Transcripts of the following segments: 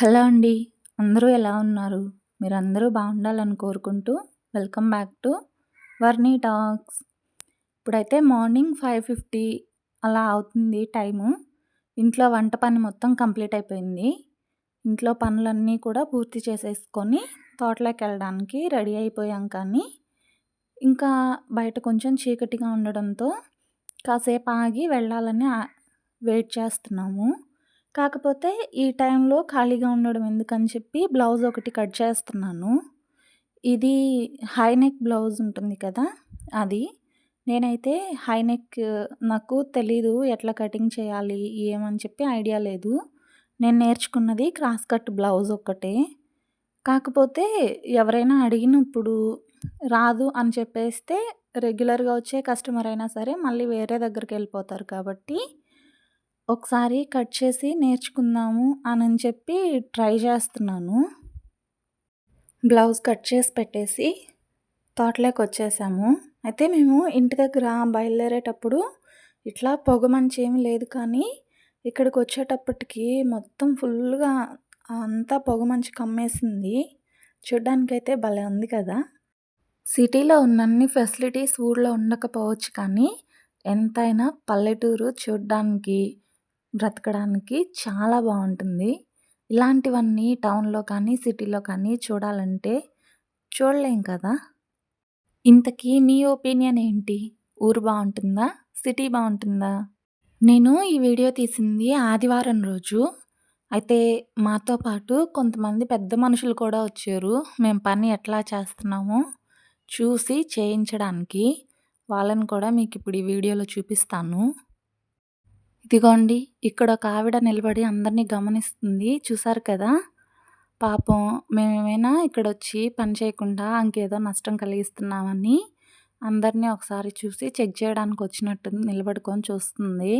Hello అండి. అందరూ ఎలా ఉన్నారు? మీరందరూ బాగుండాలని కోరుకుంటూ వెల్కమ్ బ్యాక్ టు వర్ణి టాక్స్. ఇప్పుడైతే మార్నింగ్ 5:50 అలా అవుతుంది టైము. ఇంట్లో వంట పని మొత్తం కంప్లీట్ అయిపోయింది. ఇంట్లో పనులన్నీ కూడా పూర్తి చేసేసుకొని తోటలోకెళ్ళడానికి రెడీ అయిపోయాం కానీ, ఇంకా బయట కొంచెం చీకటిగా ఉండడంతో కాసేపు ఆగి వెళ్ళాలని వెయిట్ చేస్తున్నాము. కాకపోతే ఈ టైంలో ఖాళీగా ఉండడం ఎందుకని చెప్పి బ్లౌజ్ ఒకటి కట్ చేస్తున్నాను. ఇది హై నెక్ బ్లౌజ్ ఉంటుంది కదా! అది. నేనైతే హై నెక్ నాకు తెలీదు ఎట్లా కటింగ్ చేయాలి, ఏమని చెప్పి ఐడియా లేదు. నేను నేర్చుకున్నది క్రాస్ కట్ బ్లౌజ్ ఒక్కటే. కాకపోతే ఎవరైనా అడిగినప్పుడు రాదు అని చెప్పేస్తే రెగ్యులర్‌గా వచ్చే కస్టమర్ అయినా సరే మళ్ళీ వేరే దగ్గరికెళ్ళిపోతారు కాబట్టి ఒకసారి కట్ చేసి నేర్చుకుందాము అనని చెప్పి ట్రై చేస్తున్నాను. బ్లౌజ్ కట్ చేసి పెట్టేసి తోటలోకొచ్చేసాము. అయితే మేము ఇంటి దగ్గర బయలుదేరేటప్పుడు ఇట్లా పొగమంచేమి లేదు కానీ, ఇక్కడికొచ్చేటప్పటికి మొత్తం ఫుల్‌గా అంతా పొగమంచు కమ్మేసింది. చూడ్డానికైతే భలే ఉంది కదా! సిటీలో ఉన్నన్ని ఫెసిలిటీస్ ఊర్లో ఉండకపోవచ్చు కానీ, ఎంతైనా పల్లెటూరు చూడ్డానికి, బ్రతకడానికి చాలా బావుంటుంది. ఇలాంటివన్నీ టౌన్‌లో కానీ, సిటీలో కానీ చూడాలంటే చూడలేం కదా! ఇంతకీ మీ ఒపీనియన్ ఏంటి? ఊరు బావుంటుందా? సిటీ బావుంటుందా? నేను ఈ వీడియో తీసింది ఆదివారం రోజు. అయితే మాతో పాటు కొంతమంది పెద్ద మనుషులు కూడా వచ్చారు. మేము పని ఎట్లా చేస్తున్నామో చూసి చేయించడానికి. వాళ్ళని కూడా మీకిప్పుడు ఈ వీడియోలో చూపిస్తాను. ఇదిగోండి ఇక్కడొక ఆవిడ నిలబడి అందరిని గమనిస్తుంది. చూసారు కదా! పాపం మేమేమైనా ఇక్కడొచ్చి పని చేయకుండా ఇంకేదో నష్టం కలిగిస్తున్నామని అందరిని ఒకసారి చూసి చెక్ చేయడానికొచ్చినట్టు నిలబడుకొని చూస్తుంది.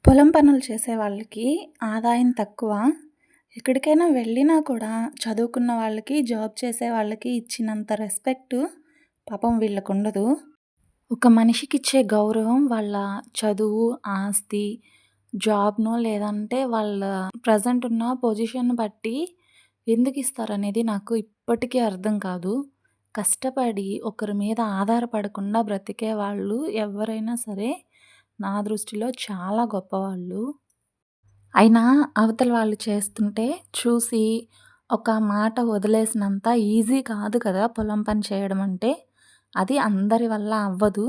పొలం పనులు చేసే వాళ్ళకి ఆదాయం తక్కువ. ఎక్కడికైనా వెళ్ళినా కూడా చదువుకున్న వాళ్ళకి, జాబ్ చేసే వాళ్ళకి ఇచ్చినంత రెస్పెక్టు పాపం వీళ్ళకుండదు. ఒక మనిషికిచ్చే గౌరవం వాళ్ళ చదువు, ఆస్తి, జాబ్‌నో లేదంటే వాళ్ళ ప్రెజెంట్ ఉన్న పొజిషన్‌ని బట్టి ఎందుకిస్తారనేది నాకు ఇప్పటికీ అర్థం కాదు. కష్టపడి ఒకరి మీద ఆధారపడకుండా బ్రతికే వాళ్ళు ఎవ్వరైనా సరే నా దృష్టిలో చాలా గొప్పవాళ్ళు. అయినా అవతల వాళ్ళు చేస్తుంటే చూసి ఒక మాట వదిలేసినంత ఈజీ కాదు కదా పొలం పని చేయడం అంటే. అది అందరి వల్ల అవ్వదు.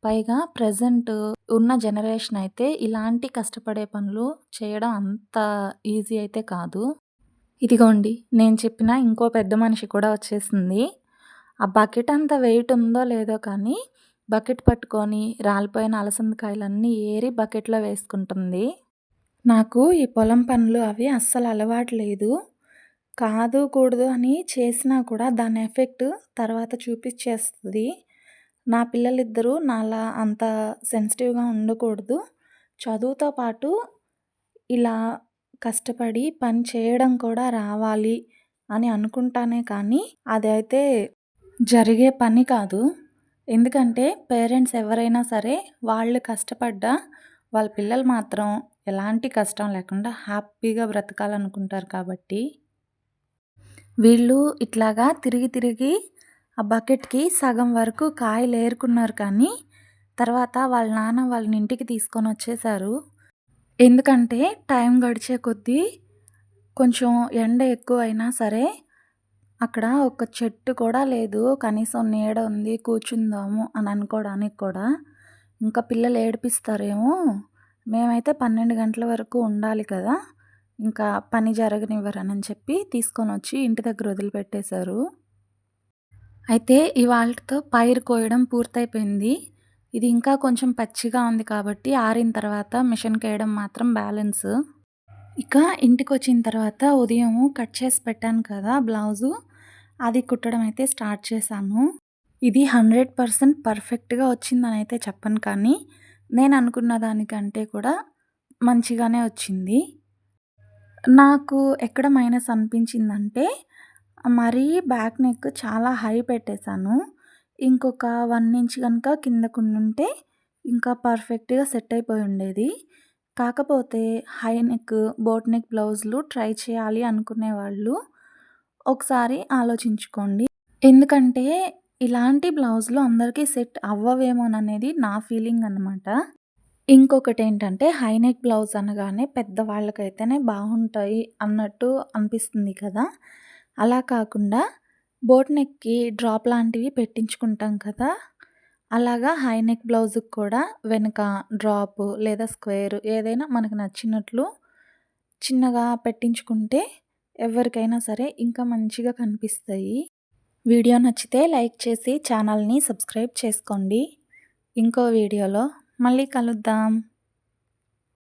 పైగా ప్రెజెంట్ ఉన్న జనరేషన్ అయితే ఇలాంటి కష్టపడే పనులు చేయడం అంత ఈజీ అయితే కాదు. ఇదిగోండి నేను చెప్పిన ఇంకో పెద్ద మనిషి కూడా వచ్చేసింది. ఆ బకెట్ అంత వెయిట్ ఉందో లేదో కానీ బకెట్ పట్టుకొని రాలిపోయిన అలసందకాయలన్నీ ఏరి బకెట్‌లో వేసుకుంటుంది. నాకు ఈ పొలం పనులు అవి అస్సలు అలవాటు లేదు. కాదు, కూడదు అని చేసినా కూడా దాని ఎఫెక్ట్ తర్వాత చూపిచ్చేస్తది. నా పిల్లలిద్దరూ నాలా అంత సెన్సిటివ్‌గా ఉండకూడదు. చదువుతో పాటు ఇలా కష్టపడి పని చేయడం కూడా రావాలి అని అనుకుంటానే కానీ, అదైతే జరిగే పని కాదు. ఎందుకంటే పేరెంట్స్ ఎవరైనా సరే వాళ్ళు కష్టపడ్డా వాళ్ళ పిల్లలు మాత్రం ఎలాంటి కష్టం లేకుండా హ్యాపీగా బ్రతకాలనుకుంటారు కాబట్టి, వీళ్ళు ఇట్లాగా తిరిగి తిరిగి ఆ బకెట్‌కి సగం వరకు కాయలు ఏరుకున్నారు కానీ, తర్వాత వాళ్ళ నాన్న వాళ్ళని ఇంటికి తీసుకొనొచ్చేసారు. ఎందుకంటే టైం గడిచే కొద్దీ కొంచెం ఎండ ఎక్కువైనా సరే అక్కడ ఒక చెట్టు కూడా లేదు. కనీసం నీడ ఉంది కూర్చుందాము అని అనుకోవడానికి కూడా. ఇంకా పిల్లలు ఏడిపిస్తారేమో, మేమైతే 12 గంటల వరకు ఉండాలి కదా! ఇంకా పని జరగనివ్వరనని చెప్పి తీసుకొనొచ్చి ఇంటి దగ్గర వదిలిపెట్టేశారు. అయితే ఇవాల్టితో పైరు కోయడం పూర్తయిపోయింది. ఇది ఇంకా కొంచెం పచ్చిగా ఉంది కాబట్టి ఆరిన తర్వాత మిషన్‌కేయడం మాత్రం బ్యాలెన్సు. ఇక ఇంటికొచ్చిన తర్వాత ఉదయము కట్ చేసి పెట్టాను కదా బ్లౌజు, అది కుట్టడం అయితే స్టార్ట్ చేశాను. ఇది 100% పర్ఫెక్ట్‌గా వచ్చిందనైతే చెప్పను కానీ, నేను అనుకున్న దానికంటే కూడా మంచిగానే వచ్చింది. నాకు ఎక్కడ మైనస్ అనిపించిందంటే, మరీ బ్యాక్ నెక్ చాలా హై పెట్టేశాను. ఇంకొక 1 ఇంచ్ గనుక కిందకుండుంటే ఇంకా పర్ఫెక్ట్‌గా సెట్ అయిపోయి ఉండేది. కాకపోతే హై నెక్, బోట్ నెక్ బ్లౌజులు ట్రై చేయాలి అనుకునేవాళ్ళు ఒకసారి ఆలోచించుకోండి. ఎందుకంటే ఇలాంటి బ్లౌజులు అందరికీ సెట్ అవ్వవేమోననేది నా ఫీలింగ్ అనమాట. ఇంకొకటేంటంటే హై నెక్ బ్లౌజ్ అనగానే పెద్దవాళ్ళకైతేనే బాగుంటాయి అన్నట్టు అనిపిస్తుంది కదా! అలా కాకుండా బోట్ నెక్‌కి డ్రాప్ లాంటివి పెట్టించుకుంటాం కదా! అలాగా హై నెక్ బ్లౌజ్‌కి కూడా వెనక డ్రాపు లేదా స్క్వేర్ ఏదైనా మనకు నచ్చినట్లు చిన్నగా పెట్టించుకుంటే ఎవరికైనా సరే ఇంకా మంచిగా కనిపిస్తాయి. వీడియో నచ్చితే లైక్ చేసి ఛానల్‌ని సబ్స్క్రైబ్ చేసుకోండి. ఇంకో వీడియోలో మళ్ళీ కలుద్దాం.